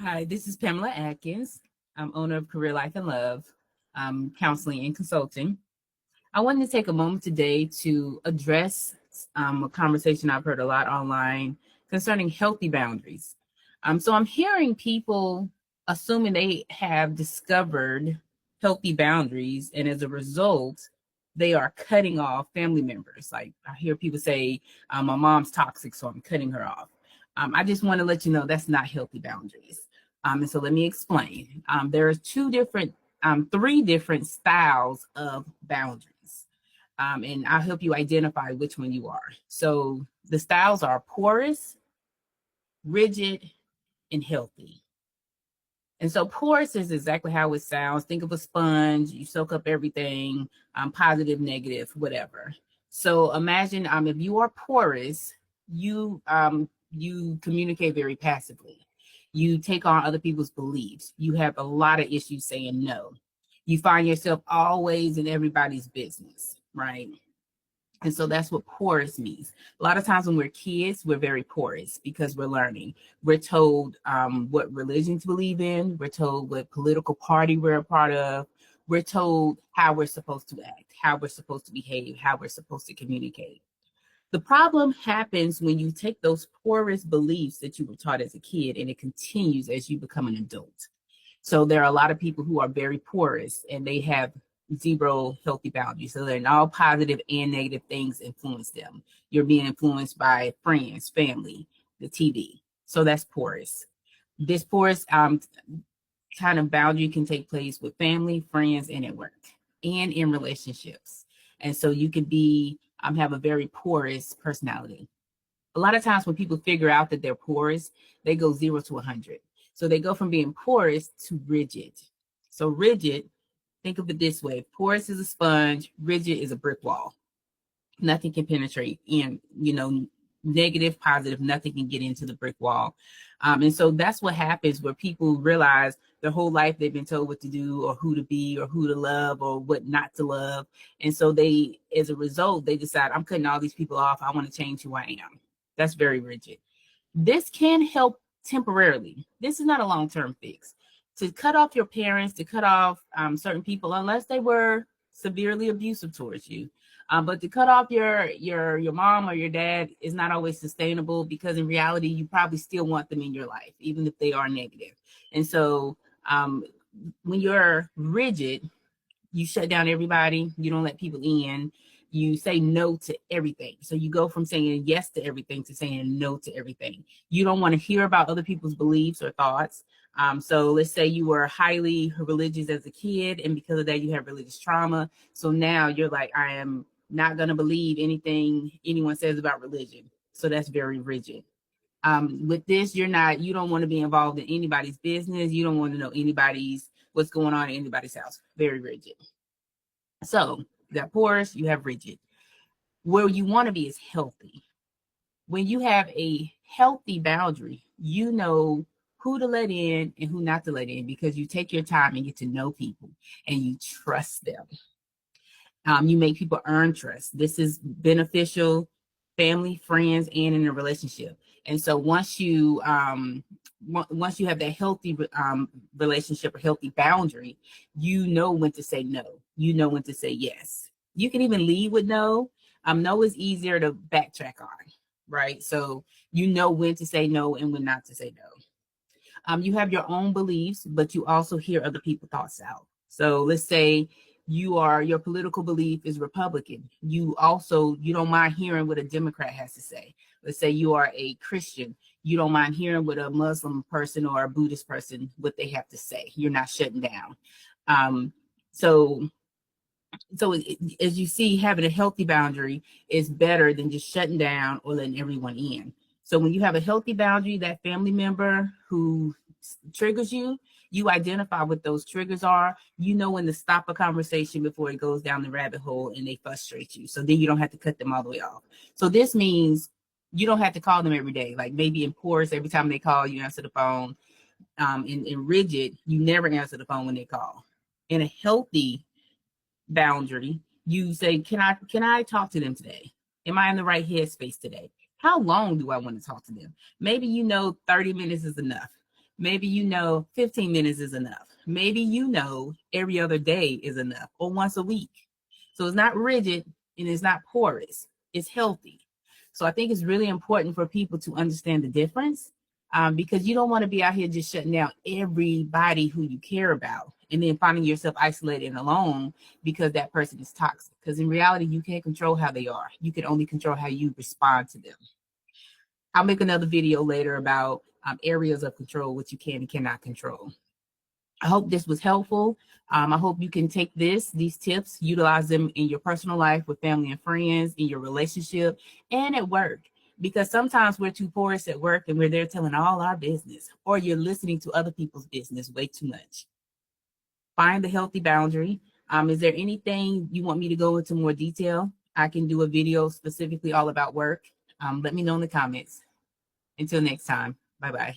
Hi, this is Pamela Atkins. I'm owner of Career Life and Love Counseling and Consulting. I wanted to take a moment today to address a conversation I've heard a lot online concerning healthy boundaries. So I'm hearing people assuming they have discovered healthy boundaries, and as a result, they are cutting off family members. Like I hear people say, my mom's toxic, so I'm cutting her off. I just want to let you know that's not healthy boundaries. And so let me explain. There are three different styles of boundaries. And I'll help you identify which one you are. So the styles are porous, rigid, and healthy. And so porous is exactly how it sounds. Think of a sponge, you soak up everything, positive, negative, whatever. So imagine if you are porous, you communicate very passively. You take on other people's beliefs. You have a lot of issues saying no. You find yourself always in everybody's business, right? And so that's what porous means. A lot of times when we're kids, we're very porous because we're learning. We're told what religion to believe in. We're told what political party we're a part of. We're told how we're supposed to act, how we're supposed to behave, how we're supposed to communicate. The problem happens when you take those porous beliefs that you were taught as a kid and it continues as you become an adult. So there are a lot of people who are very porous and they have zero healthy boundaries. So they're all positive and negative things influence them. You're being influenced by friends, family, the TV. So that's porous. This porous kind of boundary can take place with family, friends, and at work and in relationships. And so you can be have a very porous personality. A lot of times when people figure out that they're porous, they go 0 to 100. So they go from being porous to rigid. So rigid, think of it this way: porous is a sponge, rigid is a brick wall. Nothing can penetrate in, negative, positive, nothing can get into the brick wall. And so that's what happens where people realize their whole life they've been told what to do or who to be or who to love or what not to love. And so they, as a result, they decide, I'm cutting all these people off. I want to change who I am. That's very rigid. This can help temporarily. This is not a long-term fix. To cut off your parents, to cut off certain people, unless they were severely abusive towards you. But to cut off your mom or your dad is not always sustainable because in reality, you probably still want them in your life, even if they are negative. And so when you're rigid, you shut down everybody, you don't let people in, you say no to everything. So you go from saying yes to everything to saying no to everything. You don't want to hear about other people's beliefs or thoughts. So let's say you were highly religious as a kid, and because of that, you have religious trauma. So now you're like, I am not going to believe anything anyone says about religion. So that's very rigid. With this, you don't want to be involved in anybody's business. You don't want to know what's going on in anybody's house. Very rigid. So you got porous, you have rigid. Where you want to be is healthy. When you have a healthy boundary, you know who to let in and who not to let in because you take your time and get to know people and you trust them. You make people earn trust. This is beneficial, family, friends, and in a relationship. And so once you have that healthy relationship or healthy boundary, you know when to say no. You know when to say yes. You can even lead with no. No is easier to backtrack on, right? So you know when to say no and when not to say no. You have your own beliefs, but you also hear other people's thoughts out. So let's say your political belief is Republican. You don't mind hearing what a Democrat has to say. Let's say you are a Christian. You don't mind hearing what a Muslim person or a Buddhist person, what they have to say. You're not shutting down. So as you see, having a healthy boundary is better than just shutting down or letting everyone in. So when you have a healthy boundary, that family member who triggers you, you identify what those triggers are. You know when to stop a conversation before it goes down the rabbit hole and they frustrate you. So then you don't have to cut them all the way off. So this means you don't have to call them every day. Like maybe in porous, every time they call, you answer the phone. In rigid, you never answer the phone when they call. In a healthy boundary, you say, can I talk to them today? Am I in the right headspace today? How long do I want to talk to them? Maybe 30 minutes is enough. Maybe you know 15 minutes is enough. Maybe you know every other day is enough or once a week. So it's not rigid and it's not porous. It's healthy. So I think it's really important for people to understand the difference, because you don't want to be out here just shutting down everybody who you care about and then finding yourself isolated and alone because that person is toxic. Because in reality, you can't control how they are. You can only control how you respond to them. I'll make another video later about areas of control, what you can and cannot control. I hope this was helpful. I hope you can take these tips, utilize them in your personal life with family and friends, in your relationship, and at work. Because sometimes we're too porous at work and we're there telling all our business, or you're listening to other people's business way too much. Find the healthy boundary. Is there anything you want me to go into more detail? I can do a video specifically all about work. Let me know in the comments. Until next time, bye-bye.